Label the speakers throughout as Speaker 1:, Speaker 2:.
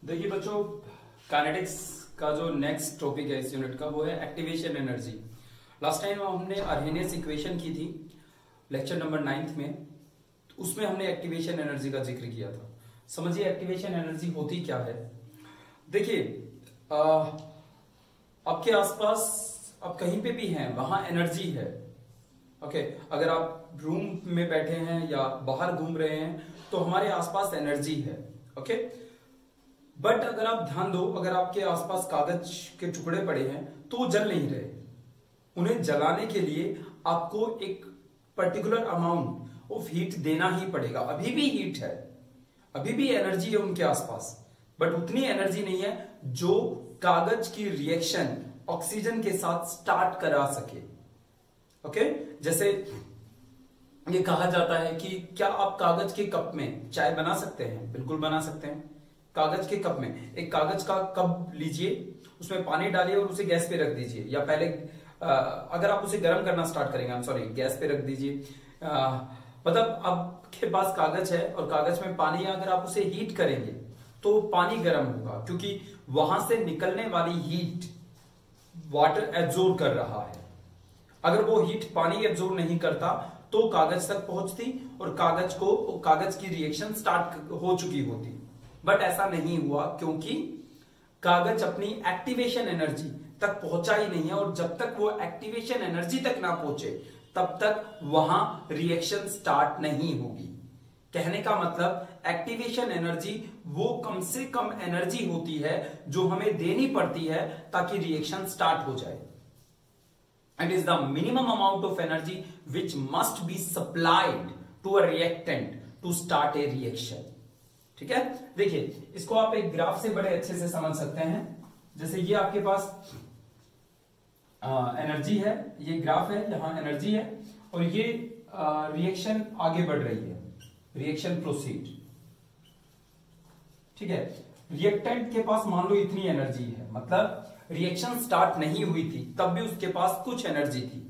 Speaker 1: देखिए बच्चों, काइनेटिक्स का जो नेक्स्ट टॉपिक है इस यूनिट का वो है एक्टिवेशन एनर्जी। लास्ट टाइम हमने अर्हेनियस इक्वेशन की थी लेक्चर नंबर 9 में, उसमें हमने एक्टिवेशन एनर्जी का जिक्र किया था। समझिए एक्टिवेशन एनर्जी होती क्या है। देखिए आपके आसपास आप कहीं पे भी हैं वहां एनर्जी है। ओके, अगर आप रूम में बैठे हैं या बाहर घूम रहे हैं तो हमारे आसपास एनर्जी है। ओके, बट अगर आप ध्यान दो, अगर आपके आसपास कागज के टुकड़े पड़े हैं तो वो जल नहीं रहे। उन्हें जलाने के लिए आपको एक पर्टिकुलर अमाउंट ऑफ हीट देना ही पड़ेगा। अभी भी हीट है, अभी भी एनर्जी है उनके आसपास, बट उतनी एनर्जी नहीं है जो कागज की रिएक्शन ऑक्सीजन के साथ स्टार्ट करा सके। ओके, जैसे ये कहा जाता है कि क्या आप कागज के कप में चाय बना सकते हैं? बिल्कुल बना सकते हैं। कागज के कप में एक कागज का कप लीजिए, उसमें पानी डालिए और उसे गैस पे रख दीजिए, या पहले अगर आप उसे गर्म करना स्टार्ट करेंगे, गैस पे रख दीजिए। मतलब आपके पास कागज है और कागज में पानी है, अगर आप उसे हीट करेंगे तो पानी गर्म होगा, क्योंकि वहां से निकलने वाली हीट वाटर एब्जॉर्ब कर रहा है। अगर वो हीट पानी एब्जॉर्ब नहीं करता तो कागज तक पहुंचती और कागज की रिएक्शन स्टार्ट हो चुकी होती। बट ऐसा नहीं हुआ, क्योंकि कागज अपनी एक्टिवेशन एनर्जी तक पहुंचा ही नहीं है, और जब तक वो एक्टिवेशन एनर्जी तक ना पहुंचे तब तक वहां रिएक्शन स्टार्ट नहीं होगी। कहने का मतलब एक्टिवेशन एनर्जी वो कम से कम एनर्जी होती है जो हमें देनी पड़ती है ताकि रिएक्शन स्टार्ट हो जाए। It is the minimum amount of energy which must be supplied to a reactant to start a reaction. ठीक है, देखिए इसको आप एक ग्राफ से बड़े अच्छे से समझ सकते हैं। जैसे ये आपके पास एनर्जी है, ये ग्राफ है, यहां एनर्जी है और ये रिएक्शन आगे बढ़ रही है, रिएक्शन प्रोसीड। ठीक है, रिएक्टेंट के पास मान लो इतनी एनर्जी है, मतलब रिएक्शन स्टार्ट नहीं हुई थी तब भी उसके पास कुछ एनर्जी थी।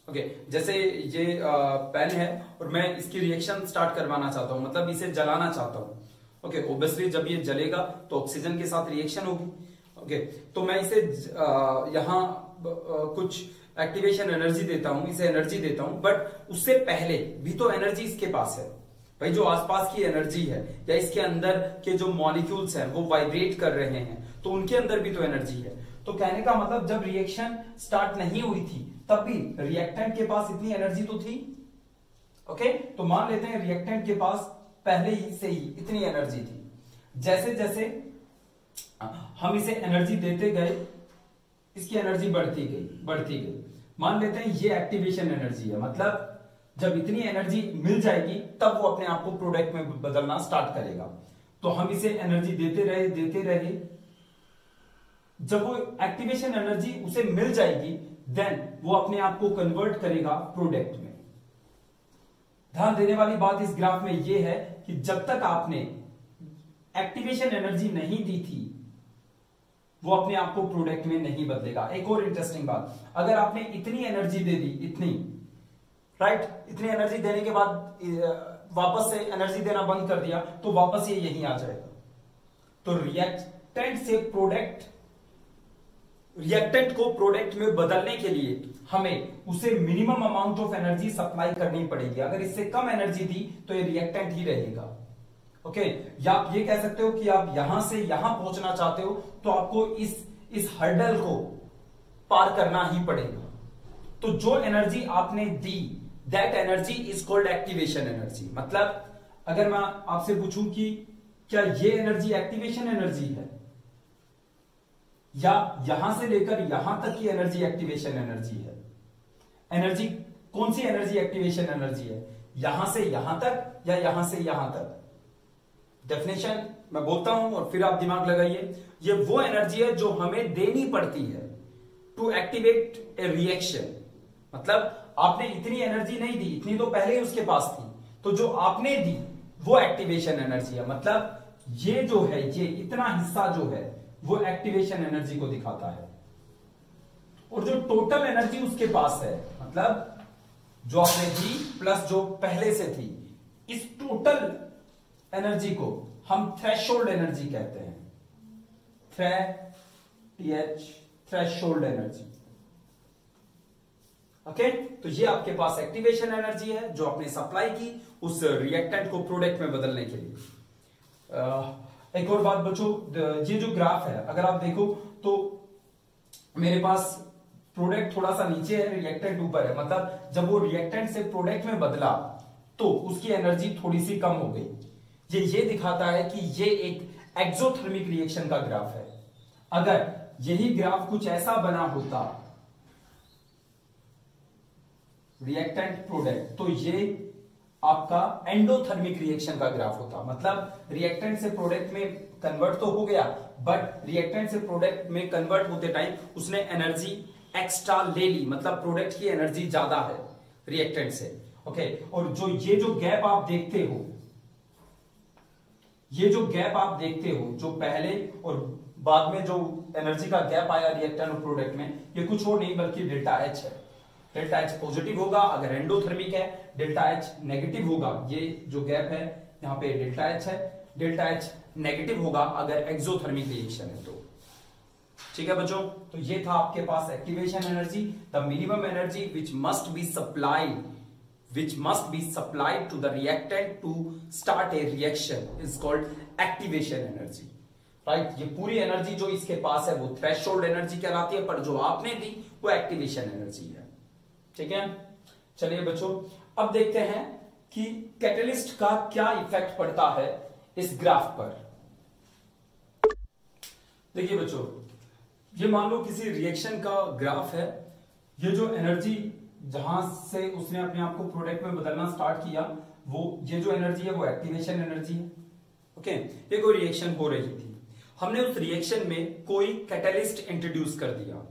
Speaker 1: ओके, जैसे ये पेन है और मैं इसकी रिएक्शन स्टार्ट करवाना चाहता हूं, मतलब इसे जलाना चाहता हूं। ओके, ऑब्वियसली जब ये जलेगा तो ऑक्सीजन के साथ रिएक्शन होगी। ओके, तो मैं इसे यहां कुछ एक्टिवेशन एनर्जी देता हूं, इसे एनर्जी देता हूं, बट उससे पहले भी तो एनर्जी इसके पास है भाई। जो आसपास की एनर्जी है या इसके अंदर के जो मॉलिक्यूल्स हैं वो वाइब्रेट कर रहे हैं, तो उनके अंदर भी तो एनर्जी है। तो कहने का मतलब जब रिएक्शन स्टार्ट नहीं हुई थी तब भी रिएक्टेंट के पास इतनी एनर्जी तो थी। ओके, तो मान लेते हैं रिएक्टेंट के पास पहले ही से ही इतनी एनर्जी थी। जैसे जैसे हम इसे एनर्जी देते गए इसकी एनर्जी बढ़ती गई। मान लेते हैं ये एक्टिवेशन एनर्जी है, मतलब जब इतनी एनर्जी मिल जाएगी तब वो अपने आप को प्रोडक्ट में बदलना स्टार्ट करेगा। तो हम इसे एनर्जी देते रहे, जब वो एक्टिवेशन एनर्जी उसे मिल जाएगी देन वो अपने आप को कन्वर्ट करेगा प्रोडक्ट में। ध्यान देने वाली बात इस ग्राफ में ये है कि जब तक आपने एक्टिवेशन एनर्जी नहीं दी थी वो अपने आप को प्रोडक्ट में नहीं बदलेगा। एक और इंटरेस्टिंग बात, अगर आपने इतनी एनर्जी दे दी, इतनी एनर्जी देने के बाद वापस से एनर्जी देना बंद कर दिया तो वापस ये यहीं आ जाएगा। तो रिएक्टेंट को प्रोडक्ट में बदलने के लिए हमें उसे minimum amount of energy supply करनी पड़ेगी। अगर इससे कम एनर्जी दी तो ये रिएक्टेंट ही रहेगा। ओके, या आप ये कह सकते हो कि आप यहां से यहां पहुंचना चाहते हो तो आपको इस हर्डल को पार करना ही पड़ेगा। तो जो एनर्जी आपने दी that energy is called activation energy. मतलब अगर मैं आपसे पूछूं कि क्या ये एनर्जी एक्टिवेशन एनर्जी है या यहां से लेकर यहां तक की एनर्जी एक्टिवेशन एनर्जी है? एनर्जी कौन सी एनर्जी एक्टिवेशन एनर्जी है? यहां से यहां तक या यहां से यहां तक? डेफिनेशन मैं बोलता हूं और फिर आप दिमाग लगाइए। ये वो एनर्जी है जो हमें देनी पड़ती है टू एक्टिवेट ए रिएक्शन। मतलब आपने इतनी एनर्जी नहीं दी, इतनी तो पहले ही उसके पास थी, तो जो आपने दी वो एक्टिवेशन एनर्जी है। मतलब ये जो है, ये इतना हिस्सा जो है वो एक्टिवेशन एनर्जी को दिखाता है, और जो टोटल एनर्जी उसके पास है, मतलब जो आपने दी प्लस जो पहले से थी, इस टोटल एनर्जी को हम थ्रेशोल्ड एनर्जी कहते हैं। Threshold energy. ओके, तो ये आपके पास एक्टिवेशन एनर्जी है जो आपने सप्लाई की उस रिएक्टेंट को प्रोडक्ट में बदलने के लिए। एक और बात बच्चों, ये जो ग्राफ है अगर आप देखो तो मेरे पास प्रोडक्ट थोड़ा सा नीचे है, रिएक्टेंट ऊपर है, मतलब जब वो रिएक्टेंट से प्रोडक्ट में बदला तो उसकी एनर्जी थोड़ी सी कम हो गई। ये दिखाता है कि ये एक एक्सोथर्मिक रिएक्शन का ग्राफ है। अगर यही ग्राफ कुछ ऐसा बना होता रिएक्टेंट प्रोडक्ट, तो ये आपका एंडोथर्मिक रिएक्शन का ग्राफ होता। मतलब रिएक्टेंट से प्रोडक्ट में कन्वर्ट तो हो गया, बट रिएक्टेंट से प्रोडक्ट में कन्वर्ट होते टाइम उसने एनर्जी एक्स्ट्रा ले ली, मतलब प्रोडक्ट की एनर्जी ज्यादा है रिएक्टेंट से। ओके, और ये जो गैप आप देखते हो, ये जो गैप आप देखते हो, जो पहले और बाद में जो एनर्जी का गैप आया रिएक्टेंट और प्रोडक्ट में, ये कुछ और नहीं बल्कि डेल्टा एच है। डेल्टा एच पॉजिटिव होगा अगर एंडोथर्मिक है, डेल्टा एच नेगेटिव होगा, ये जो गैप है यहाँ पे डेल्टा एच है, डेल्टा एच नेगेटिव होगा अगर एक्सोथर्मिक रिएक्शन है तो। ठीक है बच्चों, तो ये था आपके पास activation energy. The minimum energy which must be supplied to the reactant to start a reaction is called activation energy. Right, ये पूरी एनर्जी जो इसके पास है वो थ्रेशोल्ड एनर्जी कहलाती है, पर जो आपने दी वो एक्टिवेशन एनर्जी है। ठीक है, चलिए बच्चों अब देखते हैं कि कैटलिस्ट का क्या इफेक्ट पड़ता है इस ग्राफ पर। देखिए बच्चों, ये मान लो किसी रिएक्शन का ग्राफ है। ये जो एनर्जी जहां से उसने अपने आप को प्रोडक्ट में बदलना स्टार्ट किया, वो ये जो एनर्जी है वो एक्टिवेशन एनर्जी है। ओके, ये कोई रिएक्शन हो रही थी, हमने उस रिएक्शन में कोई कैटलिस्ट इंट्रोड्यूस कर दिया।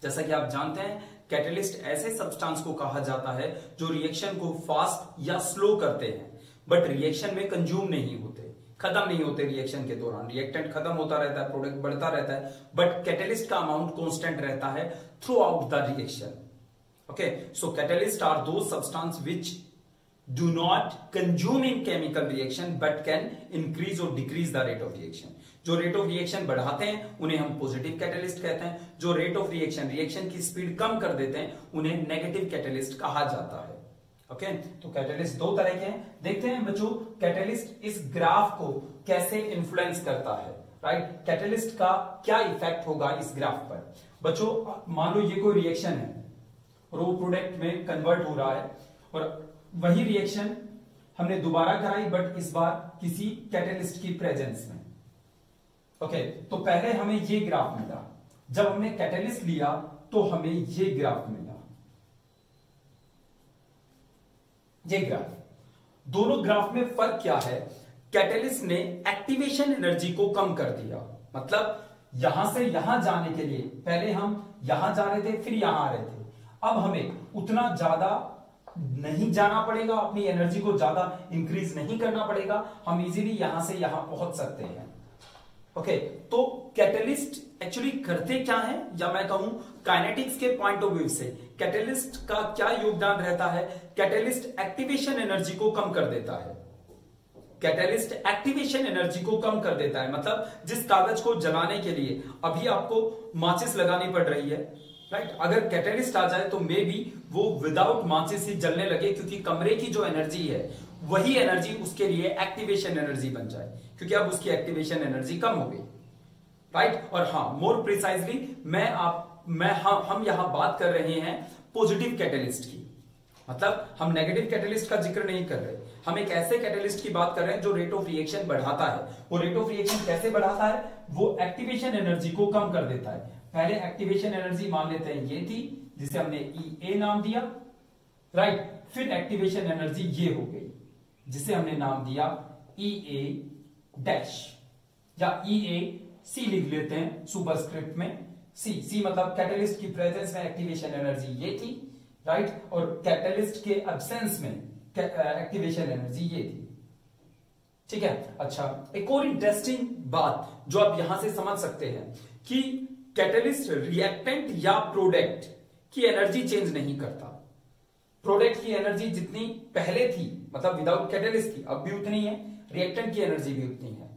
Speaker 1: जैसा कि आप जानते हैं कैटलिस्ट ऐसे सब्सटेंस को कहा जाता है जो रिएक्शन को फास्ट या स्लो करते हैं, बट रिएक्शन में कंज्यूम नहीं होते, खत्म नहीं होते। रिएक्शन के दौरान रिएक्टेंट खत्म होता रहता है, प्रोडक्ट बढ़ता रहता है, बट कैटलिस्ट का अमाउंट कांस्टेंट रहता है throughout the reaction. Okay, so catalyst are those substance which do not consume in chemical reaction but can increase or decrease the rate of reaction. जो rate of reaction बढ़ाते हैं उन्हें हम positive catalyst कहते हैं, जो rate of reaction की speed कम कर देते हैं उन्हें नेगेटिव कैटलिस्ट कहा जाता है। ओके, तो कैटलिस्ट दो तरह के हैं। देखते हैं बच्चों कैटलिस्ट इस ग्राफ को कैसे इन्फ्लुएंस करता है। राइट, कैटलिस्ट का क्या इफेक्ट होगा इस ग्राफ पर। बच्चों मान लो ये कोई रिएक्शन है और वो प्रोडक्ट में कन्वर्ट हो रहा है, और वही रिएक्शन हमने दोबारा कराई बट इस बार किसी कैटलिस्ट की प्रेजेंस में। ओके, तो पहले हमें ये ग्राफ मिला, जब हमने कैटलिस्ट लिया तो हमें ये ग्राफ मिला, ये ग्राफ। दोनों ग्राफ में फर्क क्या है, कैटलिस्ट ने एक्टिवेशन एनर्जी को कम कर दिया। मतलब यहां से यहां जाने के लिए पहले हम यहां जा रहे थे फिर यहां आ रहे थे, अब हमें उतना ज्यादा नहीं जाना पड़ेगा, अपनी एनर्जी को ज्यादा इंक्रीज नहीं करना पड़ेगा, हम इजीली यहां से यहां पहुंच सकते हैं। ओके, तो कैटलिस्ट एक्चुअली करते क्या है, या मैं कहूं काइनेटिक्स के पॉइंट ऑफ व्यू से कैटलिस्ट का क्या योगदान रहता है। कैटलिस्ट एक्टिवेशन एनर्जी को कम कर देता है। कैटलिस्ट एक्टिवेशन एनर्जी को कम कर देता है, मतलब जिस कागज को जलाने के लिए अभी आपको माचिस लगानी पड़ रही है, राइट, अगर कैटलिस्ट आ जाए तो मे बी वो विदाउट माचिस ही जलने लगे, क्योंकि कमरे की जो एनर्जी है वही एनर्जी उसके लिए एक्टिवेशन एनर्जी बन जाए, क्योंकि अब उसकी एक्टिवेशन एनर्जी कम हो गई। राइट, और हाँ, मोर प्रिसाइजली हम यहां बात कर रहे हैं पॉजिटिव कैटलिस्ट की, मतलब हम नेगेटिव कैटलिस्ट का जिक्र नहीं कर रहे। हम एक ऐसे कैटलिस्ट की बात कर रहे हैं जो रेट ऑफ रिएक्शन बढ़ाता है। वो रेट ऑफ रिएक्शन कैसे बढ़ाता है, वो एक्टिवेशन एनर्जी को कम कर देता है। पहले एक्टिवेशन एनर्जी मान लेते हैं ये थी, जिसे हमने EA नाम दिया, राइट, फिर एक्टिवेशन एनर्जी ये हो गई जिसे हमने नाम दिया EA डैश, या EAC लिख लेते हैं सुपरस्क्रिप्ट में। सी मतलब कैटलिस्ट की प्रेजेंस में एक्टिवेशन एनर्जी ये थी, राइट, और कैटलिस्ट के एब्सेंस में एक्टिवेशन एनर्जी ये थी। ठीक है, अच्छा, एक और इंटरेस्टिंग बात जो आप यहां से समझ सकते हैं कि कैटलिस्ट रिएक्टेंट या प्रोडक्ट की एनर्जी चेंज नहीं करता। प्रोडक्ट की एनर्जी जितनी पहले थी, मतलब विदाउट कैटलिस्ट थी, अब भी उतनी है, रिएक्टेंट की एनर्जी भी उतनी है।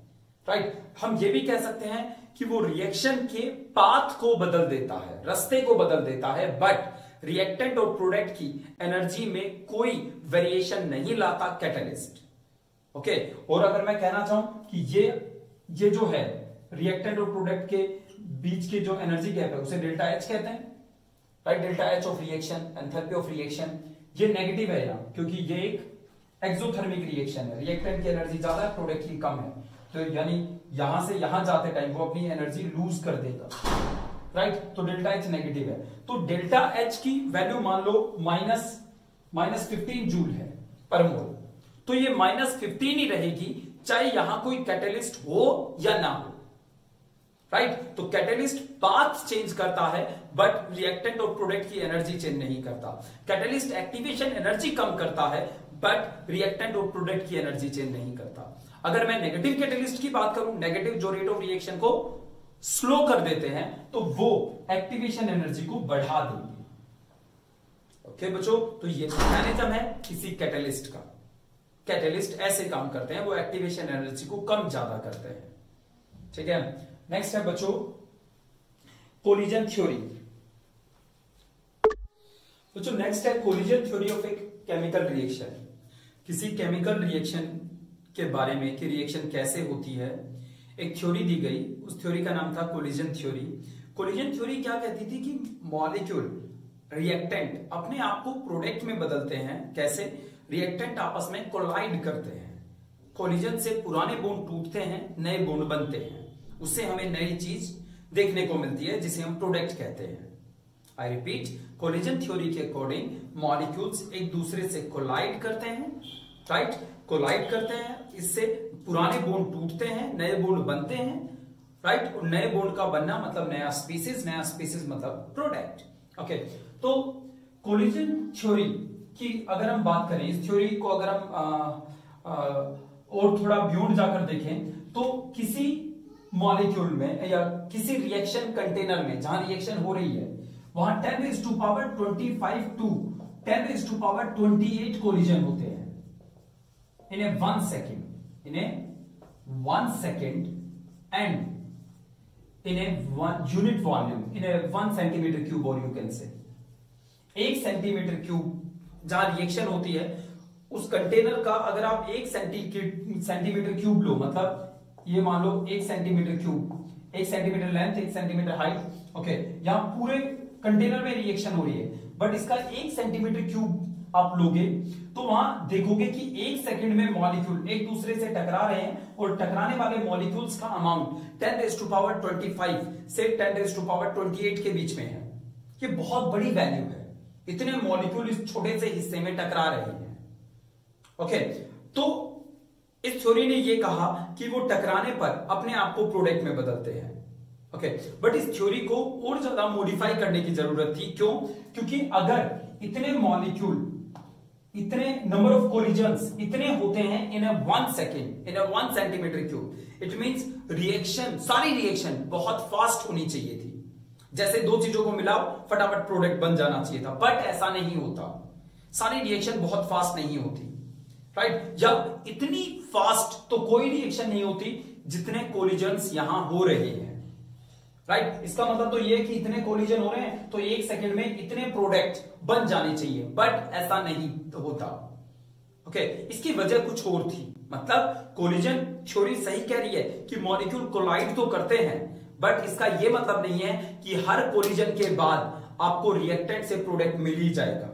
Speaker 1: राइट, हम ये भी कह सकते हैं कि वो रिएक्शन के पाथ को बदल देता है, रास्ते को बदल देता है, बट रिएक्टेंट और प्रोडक्ट की एनर्जी में कोई वेरिएशन नहीं लाता कैटलिस्ट। ओके, और अगर मैं कहना चाहूं कि ये जो है रिएक्टेंट और प्रोडक्ट के बीच के जो एनर्जी गैप है उसे डेल्टा एच कहते हैं, right. Delta H of reaction, enthalpy of reaction, ये नेगेटिव है यहां, क्योंकि ये एक एक्सोथर्मिक रिएक्शन है, रिएक्टेंट की एनर्जी ज्यादा है, प्रोडक्ट की कम है, तो यानी यहां से यहां जाते टाइम वो अपनी एनर्जी लूज कर देगा, राइट। तो डेल्टा एच नेगेटिव है, तो डेल्टा एच की वैल्यू मान लो -15 जूल है पर मोल, तो ये -15 ही रहेगी चाहे यहां कोई कैटलिस्ट हो या ना हो, राइट। तो कैटलिस्ट पाथ चेंज करता है बट रिएक्टेंट और प्रोडक्ट की एनर्जी चेंज नहीं करता। कैटलिस्ट एक्टिवेशन एनर्जी कम करता है बट रिएक्टेंट और प्रोडक्ट की एनर्जी चेंज नहीं करता। अगर मैं नेगेटिव कैटलिस्ट की बात करूं, नेगेटिव जो रेट ऑफ रिएक्शन को स्लो कर देते हैं, तो वो एक्टिवेशन एनर्जी को बढ़ा देंगे। ओके बच्चों, तो ये मैकेनिज्म है किसी कैटलिस्ट का। कैटलिस्ट ऐसे काम करते हैं, वो एक्टिवेशन एनर्जी को कम ज्यादा करते हैं, ठीक है। नेक्स्ट है बच्चों कोलिजन थ्योरी। बच्चों नेक्स्ट है collision theory of a chemical reaction. किसी केमिकल रिएक्शन के बारे में कि रिएक्शन कैसे होती है एक थ्योरी दी गई, उस थ्योरी का नाम था कोलिजन थ्योरी। कोलिजन थ्योरी क्या कहती थी कि मॉलिक्यूल रिएक्टेंट अपने आप को प्रोडक्ट में बदलते हैं। कैसे? रिएक्टेंट आपस में कोलाइड करते हैं, कोलिजन से पुराने बॉन्ड टूटते हैं, नए बॉन्ड बनते हैं, उससे हमें नई चीज देखने को मिलती है जिसे हम प्रोडक्ट कहते हैं। आई रिपीट, कोलिजन थ्योरी के अकॉर्डिंग मॉलिक्यूल्स एक दूसरे से कोलाइड करते हैं, राइट, कोलाइड करते हैं, इससे पुराने बॉन्ड टूटते हैं, नए बॉन्ड बनते हैं, राइट। और नए बॉन्ड का बनना मतलब नया स्पीसीज मतलब प्रोडक्ट। ओके, तो कोलिजन थ्योरी की अगर हम बात करें, इस थ्योरी को अगर हम और थोड़ा बियॉन्ड जाकर देखें, तो किसी मॉलिक्यूल में या किसी रिएक्शन कंटेनर में जहां रिएक्शन हो रही है वहां 10⁻25 टू 10⁻28 कोलिजन होते हैं in a 1 second and in a unit volume in a 1 centimeter cube, or you can say 1 centimetre cube जहां रिएक्शन होती है उस कंटेनर का अगर आप 1 सेंटीमीटर क्यूब लो, मतलब ये मान लो 1 centimetre cube, 1 centimetre length, 1 centimetre height, okay, यहां पूरे कंटेनर में रिएक्शन हो रही है, बट इसका 1 सेंटीमीटर क्यूब आप लोगे तो वहां देखोगे कि 1 सेकंड में मॉलिक्यूल एक दूसरे से टकरा रहे हैं और टकराने वाले मॉलिक्यूल्स का अमाउंट 10⁻25 से 10⁻28 के बीच में है। ये बहुत बड़ी वैल्यू है, इतने मॉलिक्यूल इस छोटे से हिस्से में टकरा रहे हैं। ओके, तो इस थ्योरी ने ये कहा कि वो टकराने पर अपने आप को प्रोडक्ट में बदलते हैं। ओके, बट इस थ्योरी को और ज्यादा मॉडिफाई करने की जरूरत थी। क्यों? क्योंकि अगर इतने मॉलिक्यूल, इतने नंबर ऑफ कोलिजन्स इतने होते हैं इन अ 1 second, in a 1 centimetre cube, it means reaction, सारी रिएक्शन बहुत फास्ट होनी चाहिए थी। जैसे दो चीजों को मिलाओ फटाफट प्रोडक्ट बन जाना चाहिए था, बट ऐसा नहीं होता। सारी रिएक्शन बहुत फास्ट नहीं होती, राइट। या इतनी फास्ट तो कोई रिएक्शन नहीं होती जितने कोलिजन्स यहां हो रहे हैं, राइट। इसका मतलब तो ये है कि इतने कोलिजन हो रहे हैं तो 1 सेकंड में इतने प्रोडक्ट बन जाने चाहिए, बट ऐसा नहीं होता। ओके, इसकी वजह कुछ और थी। मतलब कोलिजन थ्योरी सही कह रही है कि मॉलिक्यूल कोलाइड तो करते हैं, बट इसका यह मतलब नहीं है कि हर कोलिजन के बाद आपको रिएक्टेंट से प्रोडक्ट मिल ही जाएगा।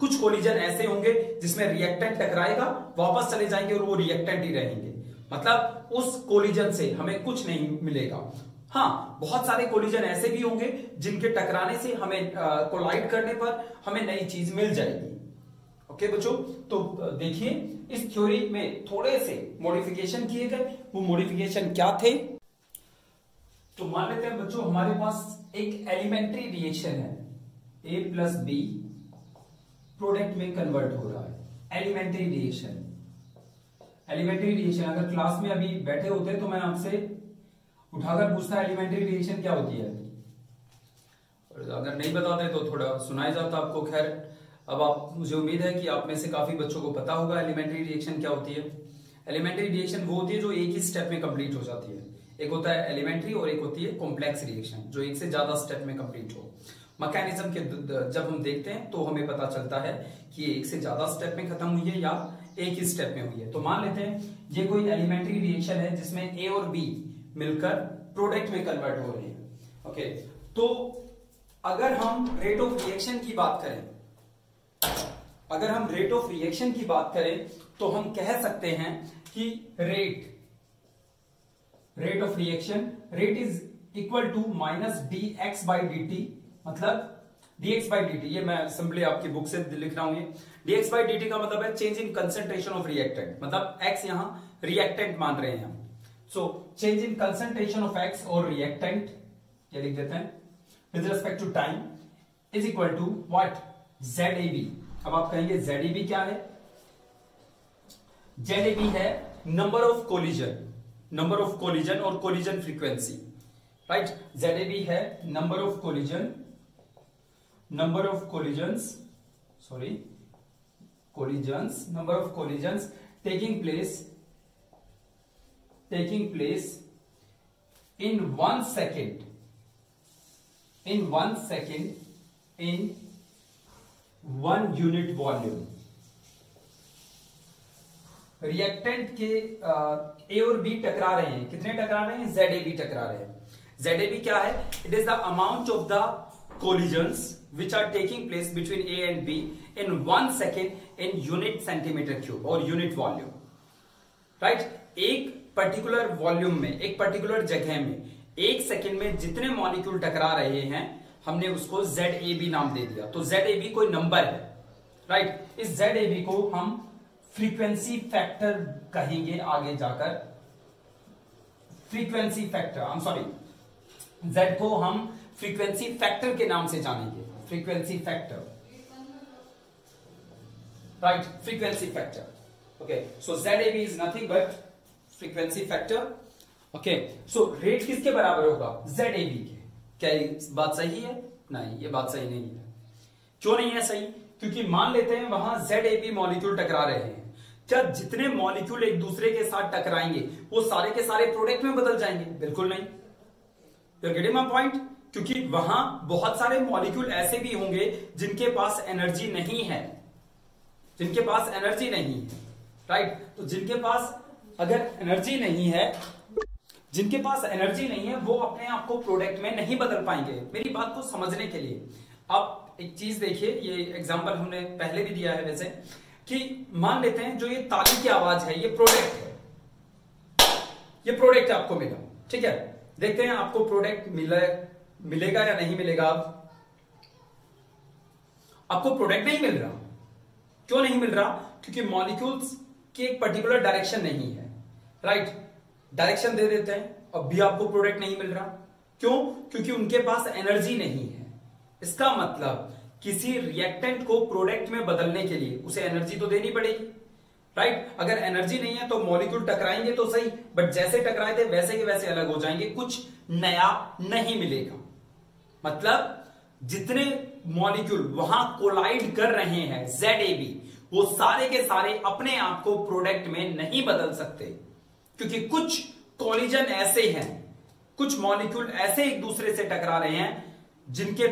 Speaker 1: कुछ कोलिजन ऐसे होंगे जिसमें रिएक्टेंट टकराएगा, वापस चले जाएंगे और वो रिएक्टेंट ही रहेंगे, मतलब उस कोलिजन से हमें कुछ नहीं मिलेगा। हाँ, बहुत सारे कोलिजन ऐसे भी होंगे जिनके टकराने से हमें कोलाइड करने पर हमें नई चीज मिल जाएगी। ओके बच्चों, तो देखिए इस थ्योरी में थोड़े से मॉडिफिकेशन किए गए। वो मॉडिफिकेशन क्या थे? तो मान लेते हैं बच्चों हमारे पास एक एलिमेंट्री रिएक्शन है, A+B प्रोडक्ट में कन्वर्ट हो रहा है। एलिमेंट्री रिएक्शन, एलिमेंट्री रिएक्शन अगर क्लास में अभी बैठे होते तो मैं आपसे उठाकर पूछता एलिमेंट्री रिएक्शन क्या होती है, और अगर नहीं बताते तो थोड़ा सुनाया जाता आपको। खैर, अब आप, मुझे उम्मीद है कि आप में से काफी बच्चों को पता होगा एलिमेंट्री रिएक्शन क्या होती है। एलिमेंट्री रिएक्शन वो होती है जो एक ही स्टेप में कंप्लीट हो जाती है। एक होता है एलिमेंट्री और एक होती है कॉम्प्लेक्स रिएक्शन, जो एक से ज्यादा स्टेप में कंप्लीट हो। मैकेनिज्म के जब हम देखते हैं तो हमें पता चलता है कि एक से ज्यादा स्टेप में खत्म हुई है या एक ही स्टेप में हुई है। तो मान लेते हैं ये कोई एलिमेंट्री रिएक्शन है जिसमें ए और बी मिलकर प्रोडक्ट में कन्वर्ट हो रहे हैं। ओके, तो अगर हम रेट ऑफ रिएक्शन की बात करें, अगर हम रेट ऑफ रिएक्शन की बात करें तो हम कह सकते हैं कि rate of reaction, rate is equal to minus d x by d t, मतलब dx बाई dt, ये मैं सिंपली आपकी बुक से लिख रहा हूं। ये dx बाई dt का मतलब है change in concentration of reactant, मतलब x यहां रिएक्टेंट मान रहे हैं हम। So change in concentration of x और रिएक्टेंट, ये लिख देते हैं, with respect to time is equal to what, ZAB। अब आप कहेंगे ZAB क्या है? ZAB है नंबर ऑफ कोलिजन और कोलिजन फ्रीक्वेंसी, राइट। ZAB है number of collisions taking place in 1 second in 1 unit volume। Reactant के ए और बी टकरा रहे हैं, कितने टकरा रहे हैं? ZAB टकरा रहे हैं। ZAB क्या है? It is the amount of the collisions which are taking place between A and B in 1 second in unit centimeter cube और unit volume, right। एक पर्टिकुलर वॉल्यूम में, एक पर्टिकुलर जगह में 1 सेकेंड में जितने मॉलिक्यूल टकरा रहे हैं हमने उसको ZAB नाम दे दिया। तो ZAB कोई नंबर है, राइट। इस ZAB को हम फ्रीक्वेंसी फैक्टर कहेंगे आगे जाकर, फ्रीक्वेंसी फैक्टर, Z को हम फ्रीक्वेंसी फैक्टर के नाम से जानेंगे, frequency factor, right, frequency factor. Okay, so ZAB is nothing but frequency factor. Okay, so rate किसके बराबर होगा? ZAB के। क्या ये बात सही है? नहीं, ये बात सही नहीं है। क्यों नहीं है सही? क्योंकि मान लेते हैं वहां ZAB मॉलिक्यूल टकरा रहे हैं, क्या जितने मॉलिक्यूल एक दूसरे के साथ टकराएंगे वो सारे के सारे प्रोडक्ट में बदल जाएंगे? बिल्कुल नहीं। You're getting my point? क्योंकि वहां बहुत सारे मॉलिक्यूल ऐसे भी होंगे जिनके पास एनर्जी नहीं है, राइट। तो जिनके पास अगर एनर्जी नहीं है वो अपने आप को प्रोडक्ट में नहीं बदल पाएंगे। मेरी बात को समझने के लिए आप एक चीज देखिए, ये एग्जांपल हमने पहले भी दिया है वैसे, कि मान लेते हैं जो ये ताली की आवाज है ये प्रोडक्ट आपको मिला, ठीक है। देखते हैं आपको प्रोडक्ट मिलेगा या नहीं मिलेगा। आपको प्रोडक्ट नहीं मिल रहा। क्यों नहीं मिल रहा? क्योंकि मॉलिक्यूल्स की एक पर्टिकुलर डायरेक्शन नहीं है, राइट। डायरेक्शन दे देते हैं, अब भी आपको प्रोडक्ट नहीं मिल रहा। क्यों? क्योंकि उनके पास एनर्जी नहीं है। इसका मतलब किसी रिएक्टेंट को प्रोडक्ट में बदलने के लिए उसे एनर्जी तो देनी पड़ेगी, राइट। अगर एनर्जी नहीं है तो मॉलिक्यूल टकराएंगे तो सही, बट जैसे टकराए थे वैसे के वैसे अलग हो जाएंगे, कुछ नया नहीं मिलेगा। मतलब जितने मॉलिक्यूल वहां कोलाइड कर रहे हैं ZAB, वो सारे के सारे अपने आप को प्रोडक्ट में नहीं बदल सकते, क्योंकि कुछ कोलिजन ऐसे हैं, कुछ मॉलिक्यूल ऐसे एक दूसरे से टकरा रहे हैं जिनके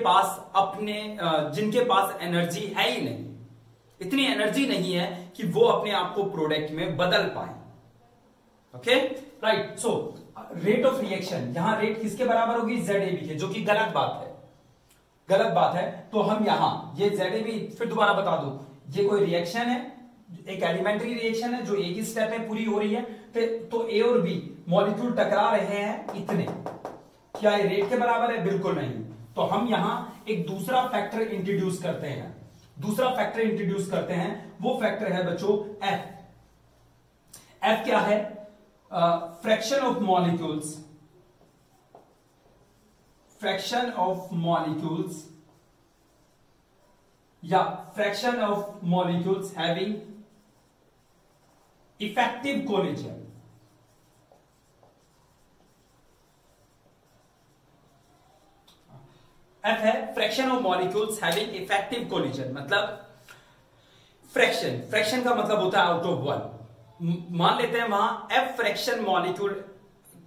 Speaker 1: पास एनर्जी है ही नहीं, इतनी एनर्जी नहीं है कि वो अपने आप को प्रोडक्ट में बदल पाए। Okay, right. So rate of reaction, यहां रेट किसके बराबर होगी? ZAB के, जो कि गलत बात है। तो हम यहां ये ZAB, फिर दोबारा बता दूं, ये कोई रिएक्शन है, एक एलिमेंट्री रिएक्शन है जो एक ही स्टेप में पूरी हो रही है। तो A और B मॉलिक्यूल टकरा रहे हैं इतने, क्या ये रेट के बराबर है? बिल्कुल नहीं। तो हम यहां एक दूसरा फैक्टर इंट्रोड्यूस करते हैं। वो फैक्टर है बच्चों F क्या है? फ्रैक्शन ऑफ मॉलिक्यूल्स या fraction of molecules having effective collision. F है fraction of molecules having effective collision, मतलब फ्रैक्शन का मतलब होता है आउट ऑफ 1। मान लेते हैं वहां F फ्रैक्शन मॉलिक्यूल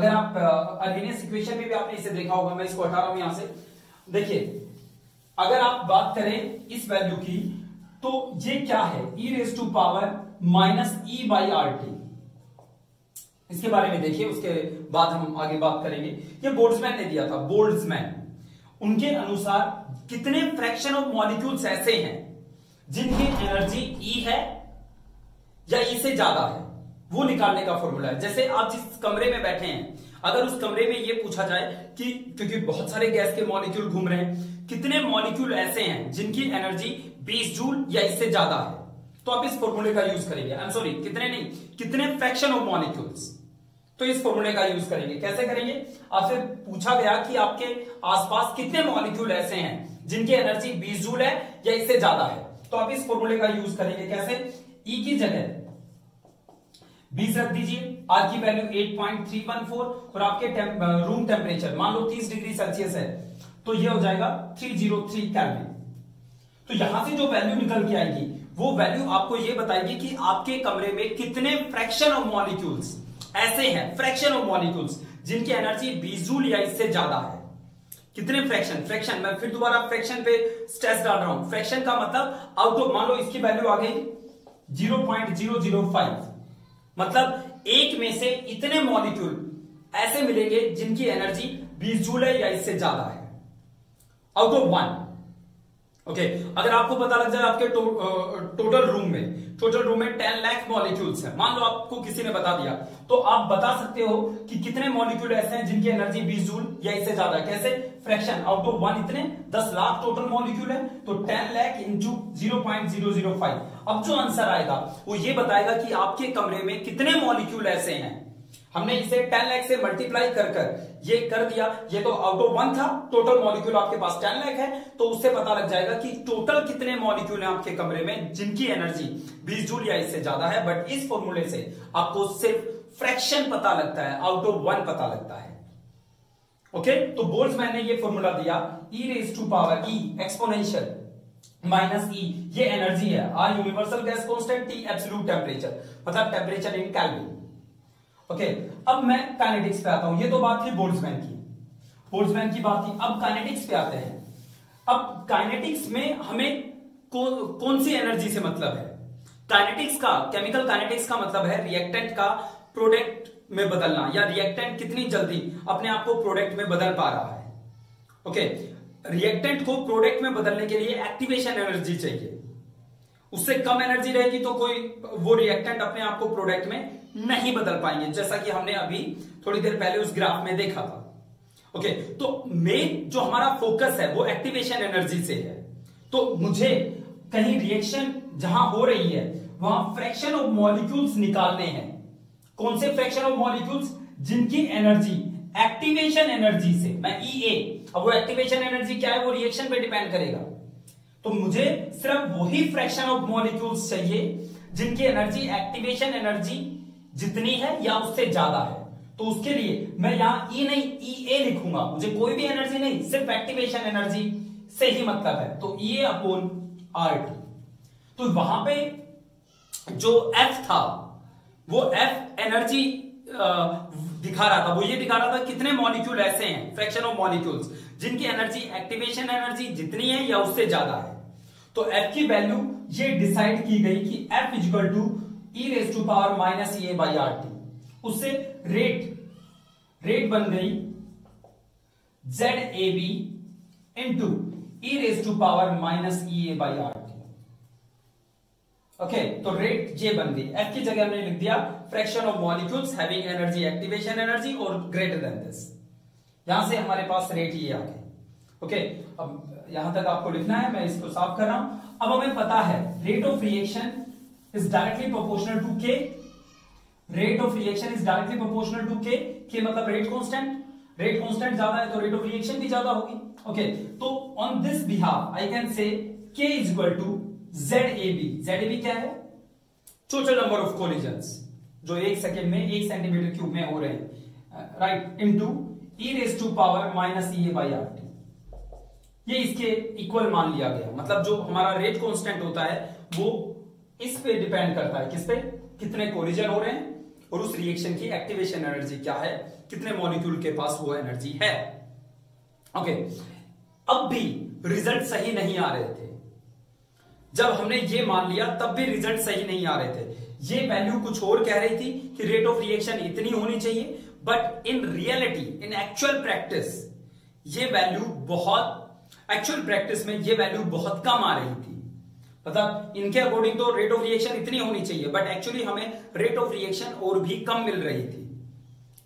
Speaker 1: अगर आप अर्हेनियस इक्वेशन में भी आपने इसे देखा होगा, मैं इसको हटा रहा हूं यहां से। देखिए अगर आप बात करें इस वैल्यू की तो ये क्या है, e raise to power minus E by R T. इसके बारे में देखिए, उसके बाद हम आगे बात करेंगे। ये बोल्ट्जमैन ने दिया था, बोल्ट्जमैन। उनके अनुसार कितने फ्रैक्शन ऑफ मॉलिक्यूल्स ऐसे हैं जिनकी एनर्जी ई है या ई से ज्यादा है, वो निकालने का फॉर्मूला है। जैसे आप जिस कमरे में बैठे हैं, अगर उस कमरे में ये पूछा जाए कि क्योंकि बहुत सारे गैस के मॉलिक्यूल घूम रहे हैं, कितने मॉलिक्यूल ऐसे हैं जिनकी एनर्जी 20 जूल या इससे ज्यादा है, तो आप इस फॉर्मूले का यूज करेंगे। आई एम सॉरी, कितने नहीं, कितने फ्रैक्शन ऑफ मॉलिक्यूल्स, तो इस फॉर्मूले का यूज करेंगे। कैसे करेंगे, आपसे पूछा गया कि आपके आसपास कितने मॉलिक्यूल ऐसे हैं जिनकी एनर्जी 20 जूल है या इससे ज्यादा है, तो आप इस फॉर्मूले का यूज करेंगे। कैसे, ई की जगह 20 रख दीजिए, आर की वैल्यू 8.314 और आपके रूम टेम्परेचर मान लो 30 डिग्री सेल्सियस है, तो ये हो जाएगा 303 केल्विन। तो यहां से जो वैल्यू निकल के आएगी वो वैल्यू आपको ये बताएगी कि आपके कमरे में कितने फ्रैक्शन ऑफ मॉलिक्यूल्स ऐसे हैं, फ्रैक्शन ऑफ मॉलिक्यूल्स जिनकी एनर्जी 20 जूल या इससे ज्यादा है। कितने फ्रैक्शन, मैं फिर दोबारा फ्रैक्शन पे स्ट्रेस डाल रहा हूं। फ्रैक्शन का मतलब आउट ऑफ, मान लो इसकी वैल्यू आ गई 0.005, मतलब एक में से इतने मॉलिक्यूल ऐसे मिलेंगे जिनकी एनर्जी 20 जूल है या इससे ज्यादा है, आउट ऑफ 1। ओके, अगर आपको पता लग जाए आपके टोटल रूम में 10 लाख मॉलिक्यूल्स हैं, मान लो आपको किसी ने बता दिया, तो आप बता सकते हो कि कितने मॉलिक्यूल ऐसे हैं जिनकी एनर्जी 20 जूल या इससे ज्यादा। कैसे, फ्रैक्शन आउट ऑफ 1, इतने 10 लाख टोटल मॉलिक्यूल है, तो 10 लाख इंटू 0.005। अब जो आंसर आएगा वो ये बताएगा कि आपके कमरे में कितने मॉलिक्यूल ऐसे हैं। हमने इसे 10 लाख से मल्टीप्लाई कर ये कर दिया, ये तो आउट ऑफ 1 था, टोटल मॉलिक्यूल आपके पास 10 लाख है, तो उससे पता लग जाएगा कि टोटल कितने मॉलिक्यूल हैं आपके कमरे में जिनकी एनर्जी 20 जूल या इससे ज्यादा है। बट इस फॉर्मूले से आपको सिर्फ फ्रैक्शन पता लगता है, आउट ऑफ 1 पता लगता है। ओके, तो बोल्ट्जमैन ने ये फॉर्मूला दिया, e raise to power e exponential minus E, ये एनर्जी है, R universal gas constant, T absolute temperature, मतलब टेम्परेचर इन केल्विन। ओके, अब मैं काइनेटिक्स पे आता हूं। ये तो बात थी बोल्ट्जमैन की बात थी। अब काइनेटिक्स पे आते हैं। अब काइनेटिक्स में हमें कौन सी एनर्जी से मतलब है। काइनेटिक्स का, केमिकल काइनेटिक्स का मतलब है रिएक्टेंट का प्रोडक्ट में बदलना, या रिएक्टेंट कितनी जल्दी अपने आप को प्रोडक्ट में बदल पा रहा है। ओके, रिएक्टेंट को प्रोडक्ट में बदलने के लिए एक्टिवेशन एनर्जी चाहिए, उससे कम एनर्जी रहेगी तो वो रिएक्टेंट अपने आप को प्रोडक्ट में नहीं बदल पाएंगे, जैसा कि हमने अभी थोड़ी देर पहले उस ग्राफ में देखा था। ओके, तो मेन जो हमारा फोकस है वो एक्टिवेशन एनर्जी से है। तो मुझे कहीं रिएक्शन जहां हो रही है वहां फ्रैक्शन ऑफ मॉलिक्यूल्स निकालने हैं। कौन से फ्रैक्शन ऑफ मॉलिक्यूल्स, जिनकी एनर्जी एक्टिवेशन एनर्जी से, मैं EA, अब वो एक्टिवेशन एनर्जी क्या है वो रिएक्शन पे डिपेंड करेगा, तो मुझे सिर्फ वही फ्रैक्शन ऑफ मॉलिक्यूल्स चाहिए जिनकी एनर्जी एक्टिवेशन एनर्जी जितनी है या उससे ज्यादा है। तो उसके लिए मैं यहां E नहीं EA लिखूंगा, मुझे कोई भी एनर्जी नहीं, सिर्फ एक्टिवेशन एनर्जी से ही मतलब है, तो EA अपॉन RT। तो वहां पे जो F था वो F एनर्जी दिखा रहा था, वो ये दिखा रहा था कितने मॉलिक्यूल ऐसे हैं, फ्रैक्शन ऑफ मॉलिक्यूल्स जिनकी एनर्जी एक्टिवेशन एनर्जी जितनी है या उससे ज्यादा है। तो F की वैल्यू ये डिसाइड की गई कि F equal to e raise to power minus EA by RT। उससे रेट बन गई ZAB into e raise to power minus EA by RT। Okay, तो रेट ये बन गई। F की जगह हमने लिख दिया fraction of molecules having energy activation energy और ग्रेटर देन दिस। यहां से हमारे पास रेट ये आ गया। ओके, अब यहां तक आपको लिखना है, मैं इसको साफ कर रहा हूं। अब हमें पता है rate of reaction is directly proportional to K। Rate of reaction is directly proportional to K मतलब रेट कांस्टेंट ज्यादा है तो रेट ऑफ रिएक्शन भी ज्यादा होगी। ओके, तो on this behalf I can say K is equal to ZAB क्या है, टोटल नंबर ऑफ कोलिजन्स जो 1 सेकेंड में 1 सेंटीमीटर क्यूब में हो रहे हैं, right, into e raise to power minus EA by RT। ये इसके इक्वल मान लिया गया, मतलब जो हमारा रेट कांस्टेंट होता है वो इस पे डिपेंड करता है, किस पे, कितने कोलिजन हो रहे हैं और उस रिएक्शन की एक्टिवेशन एनर्जी क्या है, कितने मॉलिक्यूल के पास वो एनर्जी है। ओके, अब भी रिजल्ट सही नहीं आ रहे थे। जब हमने ये मान लिया तब भी रिजल्ट सही नहीं आ रहे थे। ये वैल्यू कुछ और कह रही थी कि रेट ऑफ रिएक्शन इतनी होनी चाहिए, but in reality, in actual practice ये वैल्यू एक्चुअल प्रैक्टिस में ये वैल्यू बहुत कम आ रही थी। मतलब इनके अकॉर्डिंग तो रेट ऑफ रिएक्शन इतनी होनी चाहिए, बट एक्चुअली हमें रेट ऑफ रिएक्शन और भी कम मिल रही थी।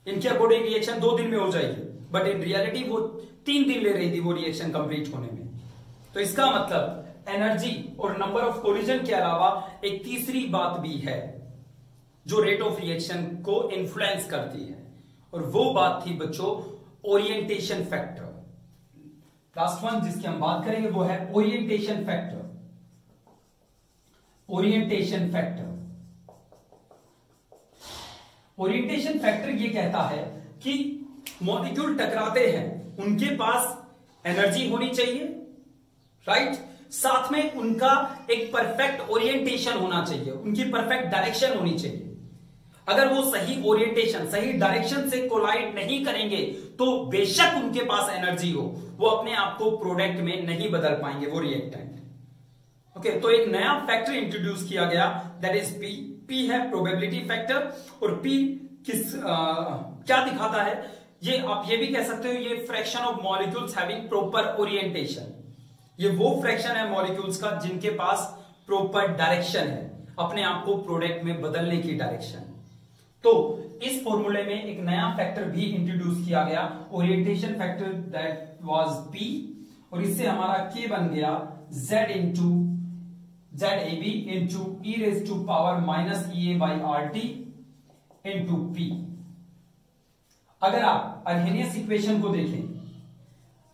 Speaker 1: इनके अकॉर्डिंग रिएक्शन 2 दिन में हो जाएगी, बट इन रियलिटी वो 3 दिन ले रही थी वो रिएक्शन कंप्लीट होने में। तो इसका मतलब एनर्जी और नंबर ऑफ कोलिजन के अलावा एक तीसरी बात भी है जो रेट ऑफ रिएक्शन को इन्फ्लुएंस करती है, और वो बात थी बच्चों ओरिएंटेशन फैक्टर। लास्ट वन जिसकी हम बात करेंगे वो है orientation factor. Orientation factor, orientation factor ये कहता है कि मॉलिक्यूल टकराते हैं, उनके पास एनर्जी होनी चाहिए, राइट, साथ में उनका एक परफेक्ट ओरिएंटेशन होना चाहिए, उनकी परफेक्ट डायरेक्शन होनी चाहिए। अगर वो सही ओरिएंटेशन, सही डायरेक्शन से कोलाइड नहीं करेंगे तो बेशक उनके पास एनर्जी हो, वो अपने आप को प्रोडक्ट में नहीं बदल पाएंगे वो रिएक्टेंट। ओके, तो एक नया फैक्टर इंट्रोड्यूस किया गया, दैट इज पी। पी है प्रोबेबिलिटी फैक्टर, और पी क्या दिखाता है, ये आप ये भी कह सकते हो, ये fraction of molecules having proper orientation. ये वो फ्रैक्शन है मॉलिक्यूल्स का जिनके पास प्रॉपर डायरेक्शन है, अपने आप को प्रोडक्ट में बदलने की डायरेक्शन। तो इस फॉर्मूले में एक नया फैक्टर भी इंट्रोड्यूस किया गया, orientation factor, that was P, और इससे हमारा के बन गया ZAB into e raise to power minus EA by RT into P। अगर आप अर्हेनियस इक्वेशन को देखें,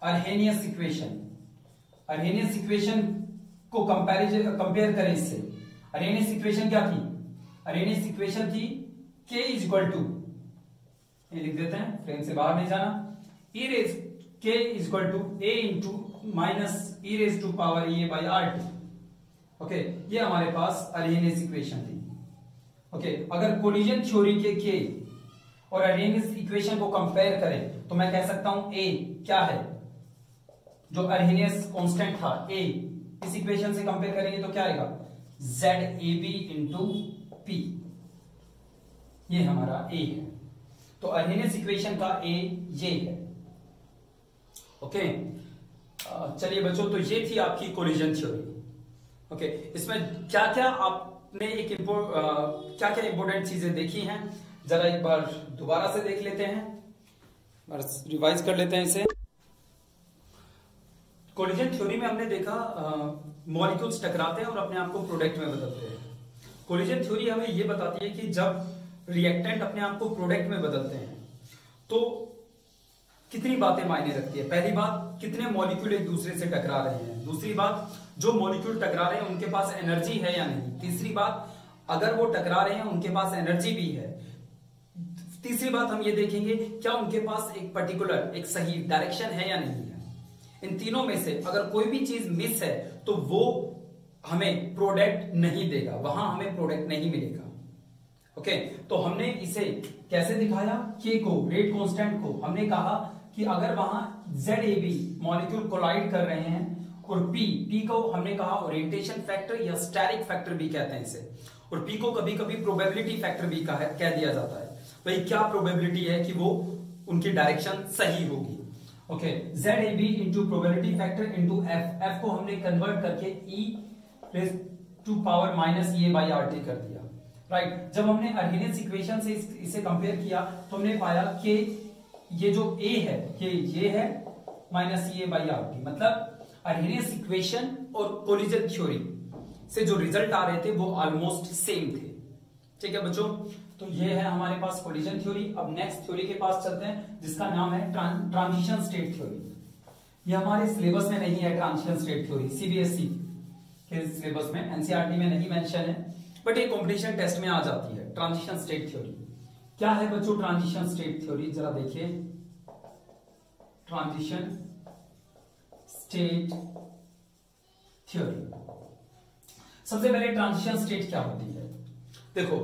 Speaker 1: अर्हेनियस इक्वेशन को कंपेयर करें इससे, अर्हेनियस इक्वेशन क्या थी? अर्हेनियस इक्वेशन थी K इज इक्वल टू, ये लिख देते हैं, फ्रेम से बाहर नहीं जाना, K is equal to A into minus E raise to power EA by RT। Okay, ये हमारे पास अर्हेनियस इक्वेशन थी। ओके, अगर कोलिजन थ्योरी के K और अर्हेनियस इक्वेशन को कंपेयर करें तो मैं कह सकता हूं A क्या है, जो अर्हेनियस कांस्टेंट था A, इस इक्वेशन से कंपेयर करेंगे तो क्या आएगा, ZAB इंटू P। ये हमारा A है, तो अर्हेनियस इक्वेशन का A ये है। ओके, चलिए बच्चों, तो ये थी आपकी कोलिजन थ्योरी। ओके, इसमें क्या क्या आपने क्या क्या इंपॉर्टेंट चीजें देखी हैं, जरा एक बार दोबारा से देख लेते हैं, रिवाइज कर लेते हैं इसे। कोलिजन थ्योरी में हमने देखा मॉलिक्यूल्स टकराते हैं और अपने आप को प्रोडक्ट में बदलते हैं। कोलिजन थ्योरी हमें यह बताती है कि जब रिएक्टेंट अपने आप को प्रोडक्ट में बदलते हैं तो कितनी बातें मायने रखती है। पहली बात, कितने मॉलिक्यूल एक दूसरे से टकरा रहे हैं। दूसरी बात, जो मॉलिक्यूल टकरा रहे हैं उनके पास एनर्जी है या नहीं। तीसरी बात, अगर वो टकरा रहे हैं उनके पास एनर्जी भी है। तीसरी बात हम ये देखेंगे, क्या उनके पास एक पर्टिकुलर, एक सही डायरेक्शन है या नहीं है। इन तीनों में से अगर कोई भी चीज मिस है तो वो हमें प्रोडक्ट नहीं देगा, वहां हमें प्रोडक्ट नहीं मिलेगा। ओके, तो हमने इसे कैसे दिखाया, के को, रेट कांस्टेंट को हमने कहा कि अगर वहां ZAB मॉलिक्यूल कोलाइड कर रहे हैं, और P को हमने कहा ओरिएंटेशन फैक्टर या स्टेरिक फैक्टर भी कहते हैं इसे, और P को कभी कभी प्रोबेबिलिटी फैक्टर भी कह दिया जाता है। भाई क्या प्रोबेबिलिटी है कि वो उनकी डायरेक्शन सही होगी। Okay, ZAB into probability factor into F को हमने कन्वर्ट करके E raise to power minus EA by RT कर दिया, राइट। जब हमने अर्हेनियस इक्वेशन से इसे कंपेयर किया तो हमने पाया कि ये जो A है, ये है माइनस EA बाई RT, मतलब अर्हेनियस इक्वेशन और कोलिजन थ्योरी से जो रिजल्ट आ रहे थे वो ऑलमोस्ट सेम थे। ठीक है बच्चों, तो ये है हमारे पास कोलिजन थ्योरी। अब नेक्स्ट थ्योरी के पास चलते हैं जिसका नाम है ट्रांजिशन स्टेट थ्योरी। ये हमारे सिलेबस में नहीं है ट्रांजिशन स्टेट थ्योरी, CBSE के सिलेबस में, NCERT में नहीं मेंशन है, बट ये कॉम्पिटिशन टेस्ट में आ जाती है। ट्रांजिशन स्टेट थ्योरी क्या है बच्चों? ट्रांजिशन स्टेट थ्योरी जरा देखिए, ट्रांजिशन स्टेट थ्योरी। सबसे पहले ट्रांजिशन स्टेट क्या होती है? देखो,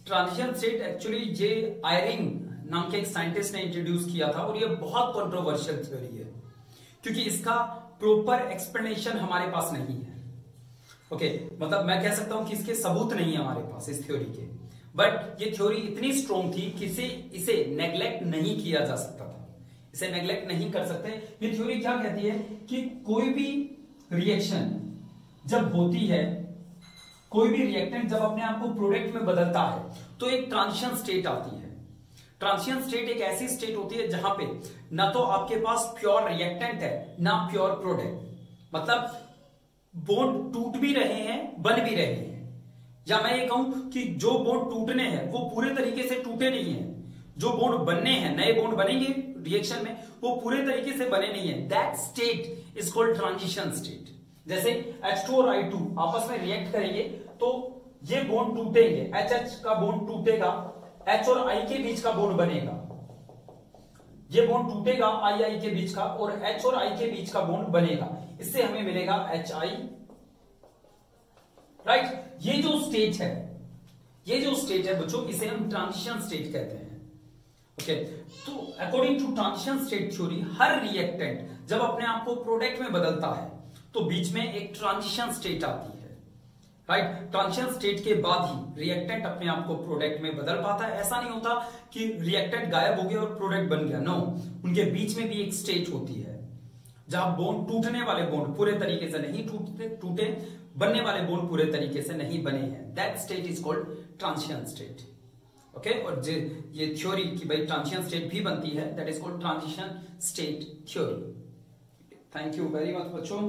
Speaker 1: ट्रांजिशन स्टेट एक्चुअली ये आयरिंग नाम के एक साइंटिस्ट ने इंट्रोड्यूस किया था, और ये बहुत कंट्रोवर्शियल थ्योरी है क्योंकि इसका प्रॉपर एक्सप्लेनेशन हमारे पास नहीं है। ओके, मतलब मैं कह सकता हूं कि इसके सबूत नहीं है हमारे पास इस थ्योरी के, बट ये थ्योरी इतनी स्ट्रॉन्ग थी कि इसे नेग्लेक्ट नहीं किया जा सकता था, इसे नेग्लेक्ट नहीं कर सकते। ये थ्योरी क्या कहती है कि कोई भी रिएक्शन जब होती है, कोई भी रिएक्टेंट जब अपने आप को प्रोडक्ट में बदलता है तो एक ट्रांजिशन स्टेट आती है। ट्रांजिशन स्टेट एक ऐसी स्टेट होती है जहां पे ना तो आपके पास प्योर रिएक्टेंट है ना प्योर प्रोडक्ट, मतलब बॉन्ड टूट भी रहे हैं बन भी रहे हैं, या मैं ये कहूं कि जो बॉन्ड टूटने हैं वो पूरे तरीके से टूटे नहीं है, जो बॉन्ड बनने हैं, नए बॉन्ड बनेंगे रिएक्शन में, वो पूरे तरीके से बने नहीं है। That state is called transition state. जैसे H2 और I2 आपस में रिएक्ट करेंगे तो ये बॉन्ड टूटेंगे, HH का बॉन्ड टूटेगा, H और I के बीच का बॉन्ड बनेगा, ये बॉन्ड टूटेगा I के बीच का और H और I के बीच का बॉन्ड बनेगा, इससे हमें मिलेगा HI, राइट। ये जो स्टेट है बच्चों, इसे हम ट्रांजिशन स्टेट कहते हैं। ओके, तो according to transition state theory, हर रिएक्टेंट जब अपने आप को प्रोडक्ट में बदलता है तो बीच में एक ट्रांजिशन स्टेट आती है, राइट। ट्रांजिशन स्टेट के बाद ही रिएक्टेंट अपने आप को प्रोडक्ट में बदल पाता है। ऐसा नहीं होता कि रिएक्टेंट गायब हो गया और प्रोडक्ट बन गया, नो, उनके बीच में भी एक स्टेट होती है जहां बॉन्ड टूटने वाले बॉन्ड पूरे तरीके से नहीं टूटे, बनने वाले बॉन्ड पूरे तरीके से नहीं बने हैं। That state is called transition state. Okay, और ये थ्योरी कि भाई ट्रांजिशन स्टेट भी बनती है, that is called transition state theory. Thank you very much बच्चों।